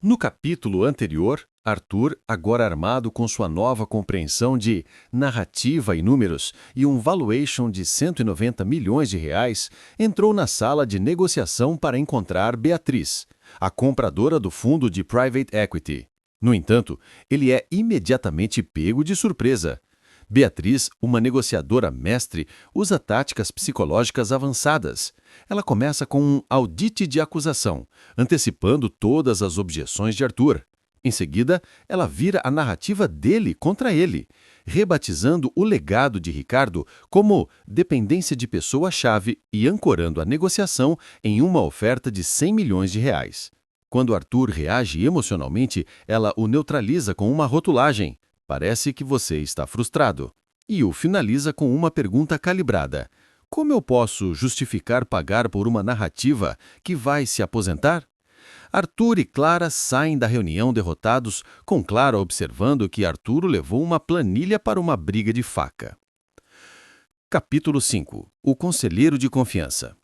No capítulo anterior, Arthur, agora armado com sua nova compreensão de narrativa e números e um valuation de 190 milhões de reais, entrou na sala de negociação para encontrar Beatriz, a compradora do fundo de private equity. No entanto, ele é imediatamente pego de surpresa. Beatriz, uma negociadora mestre, usa táticas psicológicas avançadas. Ela começa com um audite de acusação, antecipando todas as objeções de Arthur. Em seguida, ela vira a narrativa dele contra ele, rebatizando o legado de Ricardo como dependência de pessoa-chave e ancorando a negociação em uma oferta de 100 milhões de reais. Quando Arthur reage emocionalmente, ela o neutraliza com uma rotulagem. Parece que você está frustrado. E o finaliza com uma pergunta calibrada. Como eu posso justificar pagar por uma narrativa que vai se aposentar? Arthur e Clara saem da reunião derrotados, com Clara observando que Arturo levou uma planilha para uma briga de faca. Capítulo 5. O Conselheiro de Confiança.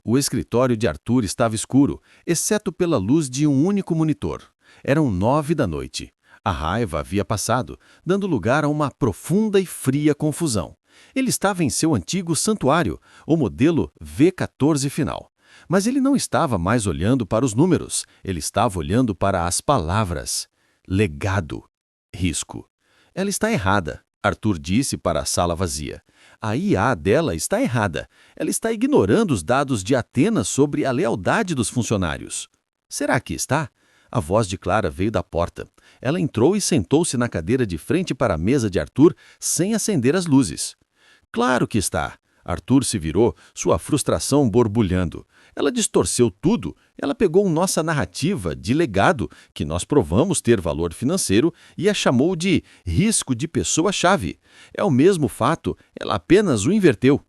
O escritório de Arthur estava escuro, exceto pela luz de um único monitor. Eram 9 da noite. A raiva havia passado, dando lugar a uma profunda e fria confusão. Ele estava em seu antigo santuário, o modelo V14 final. Mas ele não estava mais olhando para os números, ele estava olhando para as palavras. Legado. Risco. Ela está errada, Arthur disse para a sala vazia. A IA dela está errada. Ela está ignorando os dados de Atenas sobre a lealdade dos funcionários. Será que está? A voz de Clara veio da porta. Ela entrou e sentou-se na cadeira de frente para a mesa de Arthur, sem acender as luzes. Claro que está. Arthur se virou, sua frustração borbulhando. Ela distorceu tudo. Ela pegou nossa narrativa de legado, que nós provamos ter valor financeiro, e a chamou de risco de pessoa-chave. É o mesmo fato, ela apenas o inverteu.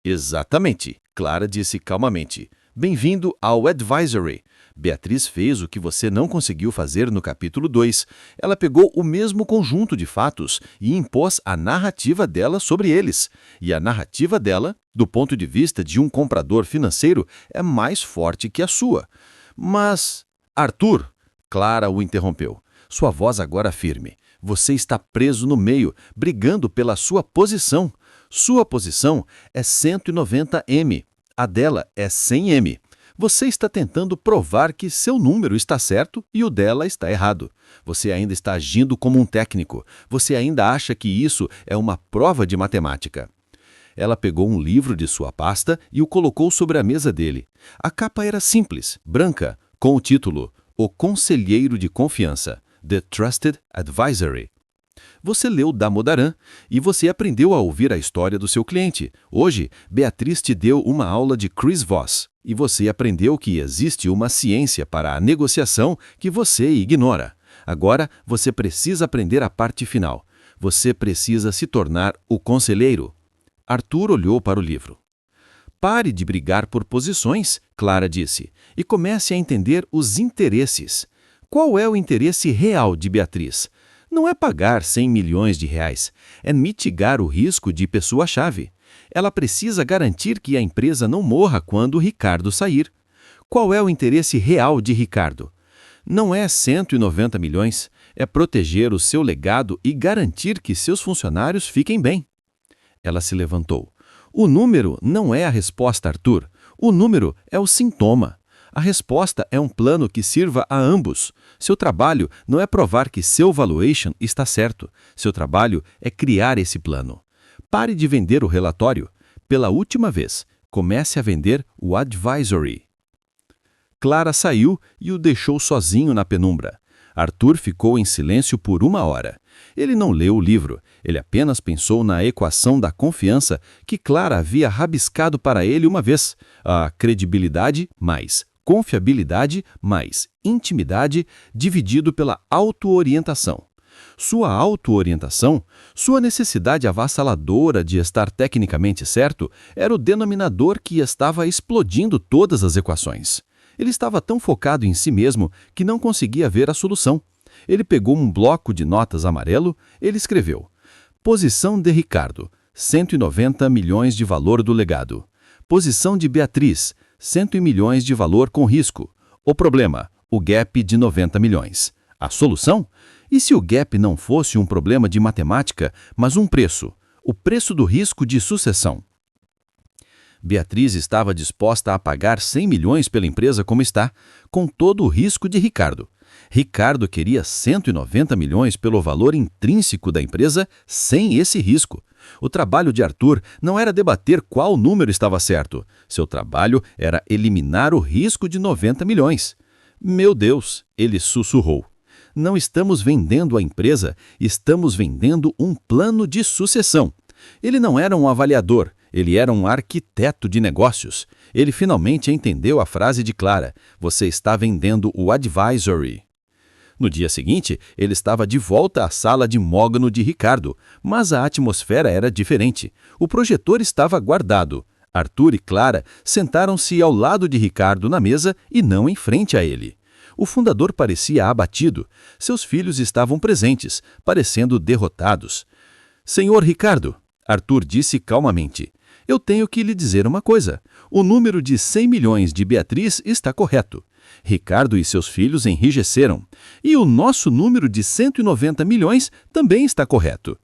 Exatamente, Clara disse calmamente. Bem-vindo ao Advisory. Beatriz fez o que você não conseguiu fazer no capítulo 2. Ela pegou o mesmo conjunto de fatos e impôs a narrativa dela sobre eles. E a narrativa dela, do ponto de vista de um comprador financeiro, é mais forte que a sua. Mas, Arthur, Clara o interrompeu. Sua voz agora firme. Você está preso no meio, brigando pela sua posição. Sua posição é 190M. A dela é 100M. Você está tentando provar que seu número está certo e o dela está errado. Você ainda está agindo como um técnico. Você ainda acha que isso é uma prova de matemática. Ela pegou um livro de sua pasta e o colocou sobre a mesa dele. A capa era simples, branca, com o título O Conselheiro de Confiança, The Trusted Advisory. Você leu Damodaran e você aprendeu a ouvir a história do seu cliente. Hoje, Beatriz te deu uma aula de Chris Voss e você aprendeu que existe uma ciência para a negociação que você ignora. Agora, você precisa aprender a parte final. Você precisa se tornar o conselheiro. Arthur olhou para o livro. Pare de brigar por posições, Clara disse, e comece a entender os interesses. Qual é o interesse real de Beatriz? Não é pagar 100 milhões de reais, é mitigar o risco de pessoa-chave. Ela precisa garantir que a empresa não morra quando Ricardo sair. Qual é o interesse real de Ricardo? Não é 190 milhões, é proteger o seu legado e garantir que seus funcionários fiquem bem. Ela se levantou. O número não é a resposta, Arthur. O número é o sintoma. A resposta é um plano que sirva a ambos. Seu trabalho não é provar que seu valuation está certo. Seu trabalho é criar esse plano. Pare de vender o relatório. Pela última vez, comece a vender o advisory. Clara saiu e o deixou sozinho na penumbra. Arthur ficou em silêncio por 1 hora. Ele não leu o livro, ele apenas pensou na equação da confiança que Clara havia rabiscado para ele uma vez. A credibilidade mais confiabilidade mais intimidade dividido pela autoorientação. Sua autoorientação, sua necessidade avassaladora de estar tecnicamente certo, era o denominador que estava explodindo todas as equações. Ele estava tão focado em si mesmo que não conseguia ver a solução. Ele pegou um bloco de notas amarelo, ele escreveu: Posição de Ricardo, 190 milhões de valor do legado. Posição de Beatriz, 100 milhões de valor com risco. O problema, o gap de 90 milhões. A solução? E se o gap não fosse um problema de matemática, mas um preço? O preço do risco de sucessão. Beatriz estava disposta a pagar 100 milhões pela empresa como está, com todo o risco de Ricardo. Ricardo queria 190 milhões pelo valor intrínseco da empresa sem esse risco. O trabalho de Arthur não era debater qual número estava certo. Seu trabalho era eliminar o risco de 90 milhões. Meu Deus, ele sussurrou. Não estamos vendendo a empresa, estamos vendendo um plano de sucessão. Ele não era um avaliador, ele era um arquiteto de negócios. Ele finalmente entendeu a frase de Clara: você está vendendo o advisory. No dia seguinte, ele estava de volta à sala de mogno de Ricardo, mas a atmosfera era diferente. O projetor estava guardado. Arthur e Clara sentaram-se ao lado de Ricardo na mesa e não em frente a ele. O fundador parecia abatido. Seus filhos estavam presentes, parecendo derrotados. Senhor Ricardo, Arthur disse calmamente, eu tenho que lhe dizer uma coisa. O número de 100 milhões de Beatriz está correto. Ricardo e seus filhos enrijeceram. E o nosso número de 190 milhões também está correto.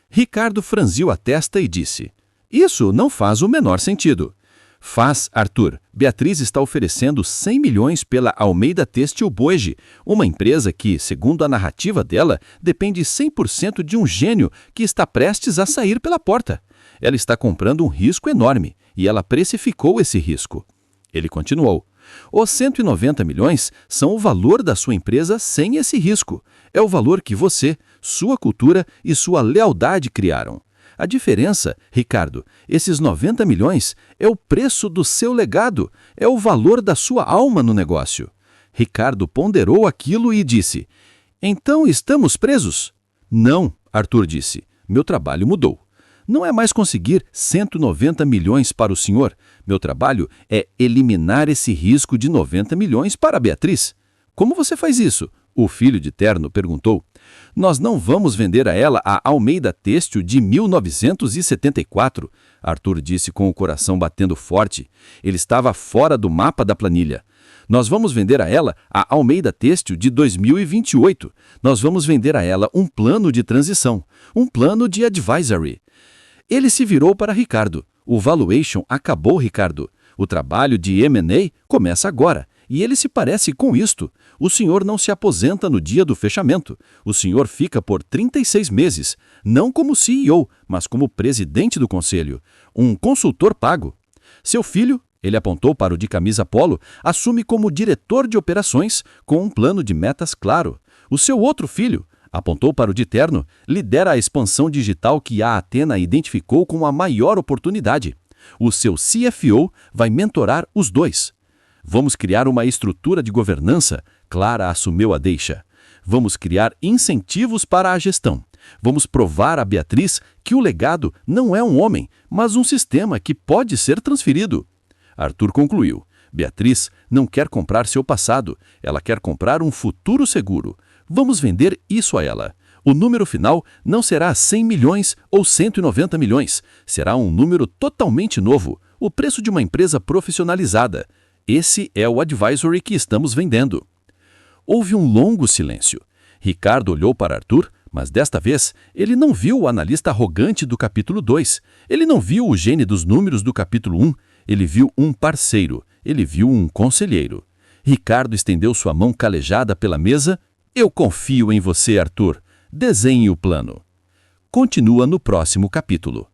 Ricardo franziu a testa e disse, isso não faz o menor sentido. Faz, Arthur. Beatriz está oferecendo 100 milhões pela Almeida Têxtil Boege, uma empresa que, segundo a narrativa dela, depende 100% de um gênio que está prestes a sair pela porta. Ela está comprando um risco enorme e ela precificou esse risco. Ele continuou. Os 190 milhões são o valor da sua empresa sem esse risco. É o valor que você, sua cultura e sua lealdade criaram. A diferença, Ricardo, esses 90 milhões é o preço do seu legado, é o valor da sua alma no negócio. Ricardo ponderou aquilo e disse, então estamos presos? Não, Arthur disse, meu trabalho mudou. Não é mais conseguir 190 milhões para o senhor. Meu trabalho é eliminar esse risco de 90 milhões para a Beatriz. Como você faz isso? O filho de terno perguntou. Nós não vamos vender a ela a Almeida Têxtil de 1974, Arthur disse com o coração batendo forte. Ele estava fora do mapa da planilha. Nós vamos vender a ela a Almeida Têxtil de 2028. Nós vamos vender a ela um plano de transição, um plano de advisory. Ele se virou para Ricardo. O valuation acabou, Ricardo. O trabalho de M&A começa agora. E ele se parece com isto. O senhor não se aposenta no dia do fechamento. O senhor fica por 36 meses, não como CEO, mas como presidente do conselho. Um consultor pago. Seu filho, ele apontou para o de camisa polo, assume como diretor de operações com um plano de metas claro. O seu outro filho, apontou para o de terno, lidera a expansão digital que a Athena identificou como a maior oportunidade. O seu CFO vai mentorar os dois. Vamos criar uma estrutura de governança, Clara assumiu a deixa. Vamos criar incentivos para a gestão. Vamos provar a Beatriz que o legado não é um homem, mas um sistema que pode ser transferido. Arthur concluiu. Beatriz não quer comprar seu passado, ela quer comprar um futuro seguro. Vamos vender isso a ela. O número final não será 100 milhões ou 190 milhões. Será um número totalmente novo, o preço de uma empresa profissionalizada. Esse é o advisory que estamos vendendo. Houve um longo silêncio. Ricardo olhou para Arthur, mas desta vez ele não viu o analista arrogante do capítulo 2. Ele não viu o gênio dos números do capítulo 1. Ele viu um parceiro. Ele viu um conselheiro. Ricardo estendeu sua mão calejada pela mesa. Eu confio em você, Arthur. Desenhe o plano. Continua no próximo capítulo.